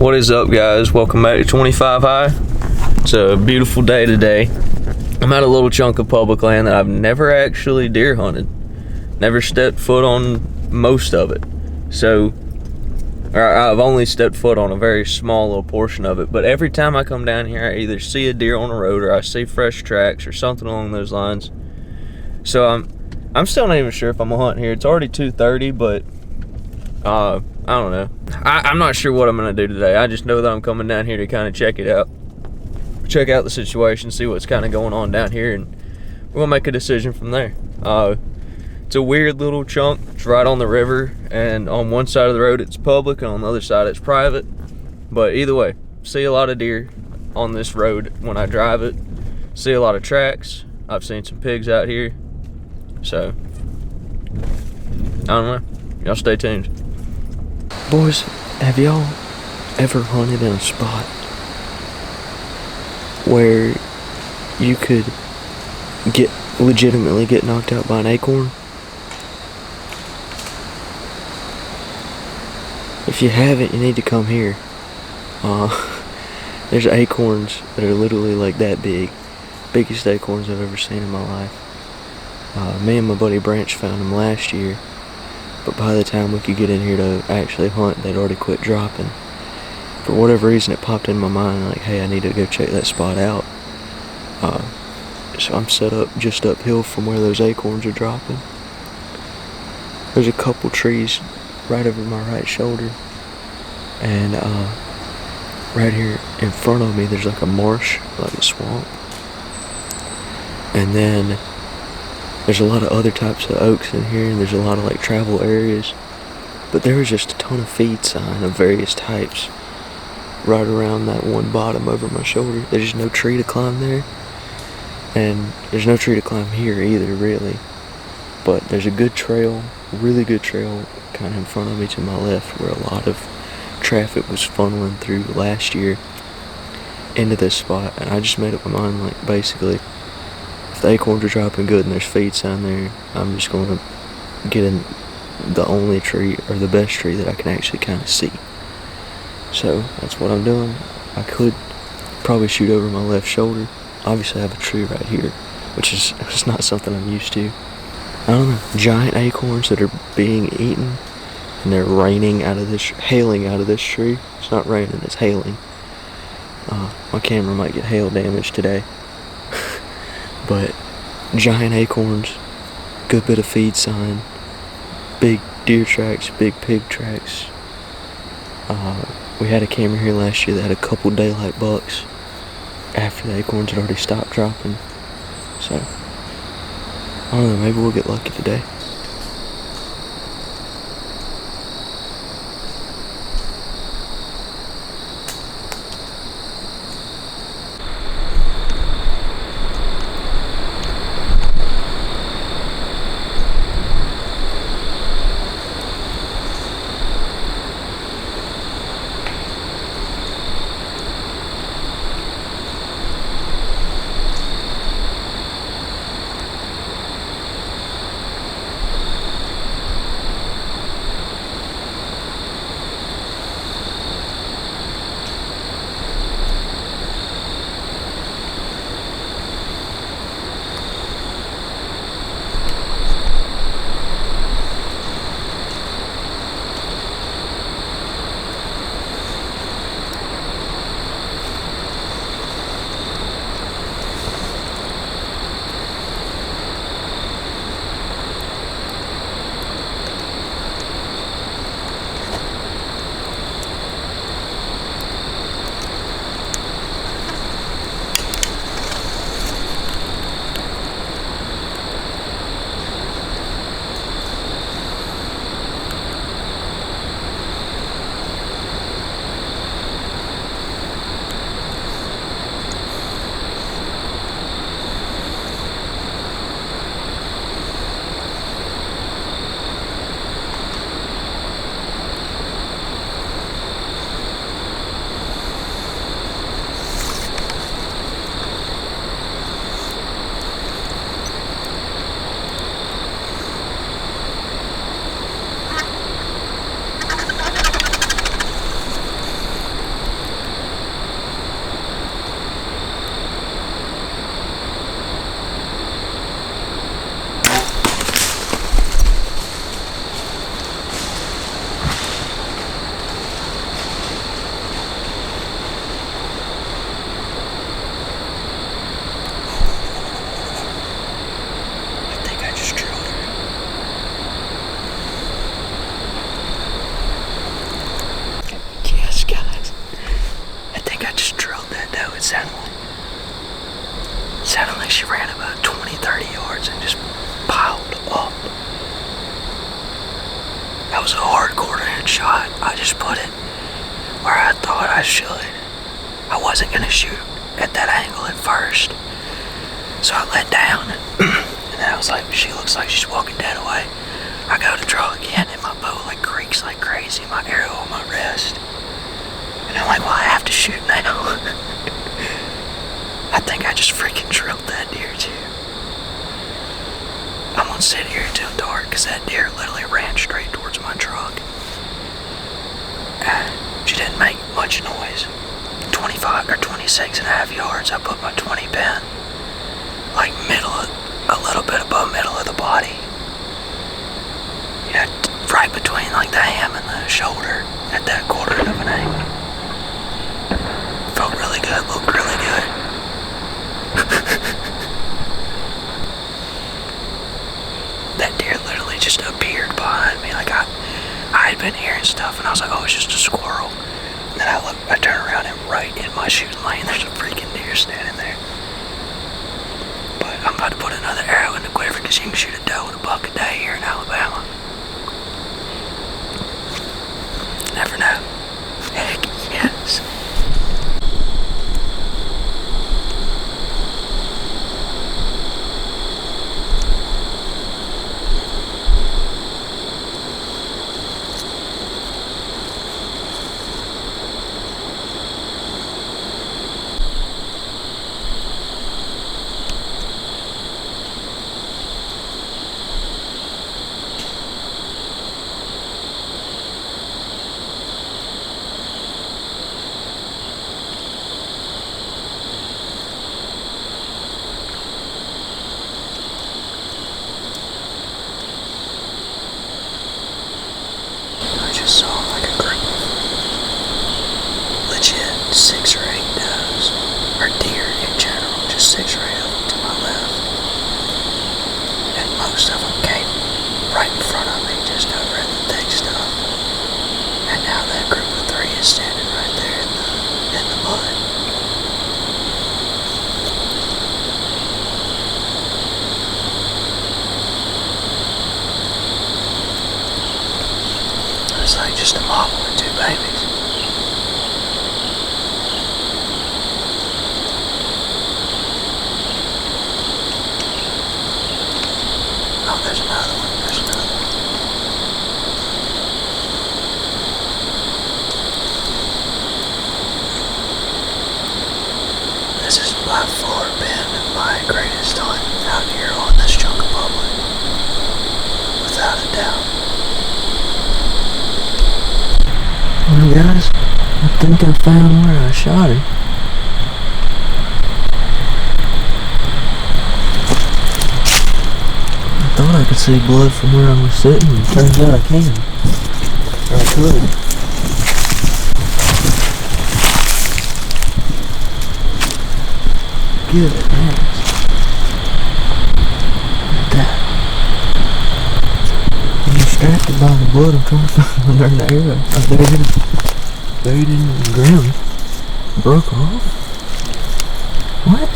What is up, guys? Welcome back to 25 High. It's a beautiful day today. I'm at a little chunk of public land that I've never actually deer hunted. Never stepped foot on most of it. So, I've only stepped foot on a very small little portion of it. But every time I come down here, I either see a deer on the road or I see fresh tracks or something along those lines. So I'm still not even sure if I'm gonna hunt here. It's already 2:30, but I don't know. I'm not sure what I'm gonna do today. I just know that I'm coming down here to kind of check it out. Check out the situation, see what's kind of going on down here, and we're gonna make a decision from there. It's a weird little chunk. It's right on the river, and on one side of the road it's public, and on the other side it's private. But either way, see a lot of deer on this road when I drive it. See a lot of tracks. I've seen some pigs out here. So, I don't know. Y'all stay tuned. Boys, have y'all ever hunted in a spot where you could legitimately get knocked out by an acorn? If you haven't, you need to come here. There's acorns that are literally like that big. Biggest acorns I've ever seen in my life. Me and my buddy Branch found them last year, but by the time we could get in here to actually hunt, they'd already quit dropping. For whatever reason, it popped in my mind like, hey, I need to go check that spot out. So I'm set up just uphill from where those acorns are dropping. There's a couple trees right over my right shoulder, and right here in front of me there's like a marsh, like a swamp, and then there's a lot of other types of oaks in here, and there's a lot of like travel areas. But there was just a ton of feed sign of various types right around that one bottom over my shoulder. There's just no tree to climb there, and there's no tree to climb here either, really. But there's a good trail, really good trail, kind of in front of me to my left, where a lot of traffic was funneling through last year into this spot. And I just made up my mind, like, basically, if the acorns are dropping good and there's feed sign there, I'm just going to get in the only tree, or the best tree that I can actually kind of see. So that's what I'm doing. I could probably shoot over my left shoulder. Obviously I have a tree right here, which is it's not something I'm used to. I don't know, giant acorns that are being eaten, and they're hailing out of this tree. It's not raining, it's hailing. My camera might get hail damage today. But giant acorns, good bit of feed sign, big deer tracks, big pig tracks. We had a camera here last year that had a couple daylight bucks after the acorns had already stopped dropping. So, I don't know, maybe we'll get lucky today. she ran about 20, 30 yards and just piled up. That was a hard quarter-inch shot. I just put it where I thought I should. I wasn't going to shoot at that angle at first. So I let down, and then I was like, she looks like she's walking dead away. I go to draw again, and my bow like creaks like crazy, my arrow on my wrist. And I'm like, well, I have to shoot now. I think I just freaking drilled that deer too. I'm gonna sit here till dark, because that deer literally ran straight towards my truck. She didn't make much noise. 25 or 26 and a half yards, I put my 20 pin, like a little bit above middle of the body. You know, right between like the ham and the shoulder at that quarter of an angle. Felt really good, looked really good. That deer literally just appeared behind me. Like I had been hearing stuff and I was like, oh, it's just a squirrel. And then I turn around and right in my shooting lane, there's a freaking deer standing there. But I'm about to put another arrow in the quiver because you can shoot a doe and a buck a day here in Alabama. Never know. Heck yes. Just saw like a group of legit 6 or 8 does, or deer in general, just 6 or 8 of them to my left, and most of them came right in front of me, just over in the thick stuff, and now that group of 3 is standing right there in the mud. It's like just a mama with 2 babies. Oh, there's another one. There's another one. This has by far been my greatest hunt out here on this chunk of public. Without a doubt. Well guys, I think I found where I shot him. I thought I could see blood from where I was sitting, and it turns out I can. Or I could. Goodness. Look at that. I'm distracted by the blood. I'm trying to find under the arrow. Oh, there it is. Buried in the ground. Broke off? What?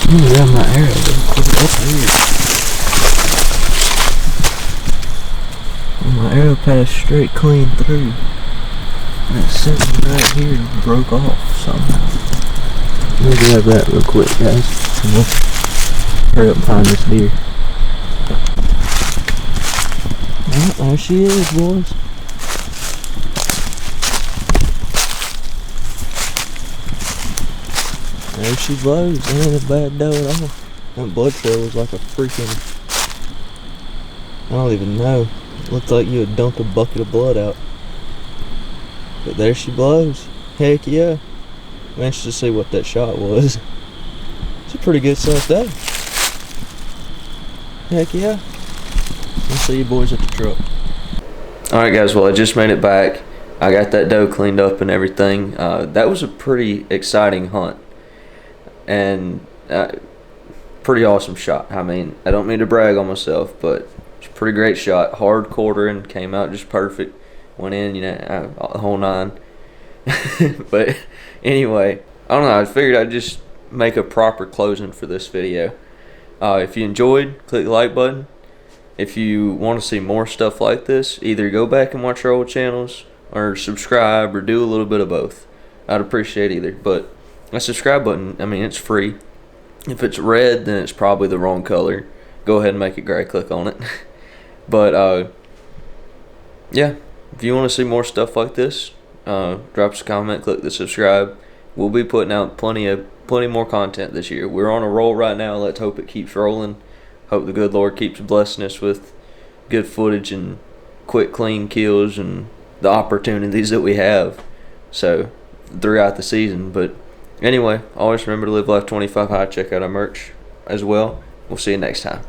Let me grab my arrow real quick. Up here. And my arrow passed straight clean through. And it's sitting right here and broke off somehow. Let me grab that real quick, guys. And let's hurry up and find this deer. Well, there she is, boys. There she blows. That ain't a bad doe at all. That blood trail was like a freaking... I don't even know. It looked like you had dumped a bucket of blood out. But there she blows. Heck yeah. I'm anxious to see what that shot was. It's a pretty good sized doe. Heck yeah. I'll see you boys at the truck. Alright guys, well I just made it back. I got that doe cleaned up and everything. That was a pretty exciting hunt. And pretty awesome shot. I mean, I don't mean to brag on myself, but it's a pretty great shot. Hard quartering, came out just perfect. Went in, you know, the whole 9. But anyway, I don't know. I figured I'd just make a proper closing for this video. If you enjoyed, click the like button. If you want to see more stuff like this, either go back and watch our old channels or subscribe or do a little bit of both. I'd appreciate either. But a subscribe button, I mean, it's free. If it's red, then it's probably the wrong color. Go ahead and make it gray. Click on it. But yeah, if you want to see more stuff like this, drop us a comment, click the subscribe. We'll be putting out plenty more content this year. We're on a roll right now. Let's hope it keeps rolling. Hope the good Lord keeps blessing us with good footage and quick, clean kills and the opportunities that we have throughout the season. But anyway, always remember to live life 25 high. Check out our merch as well. We'll see you next time.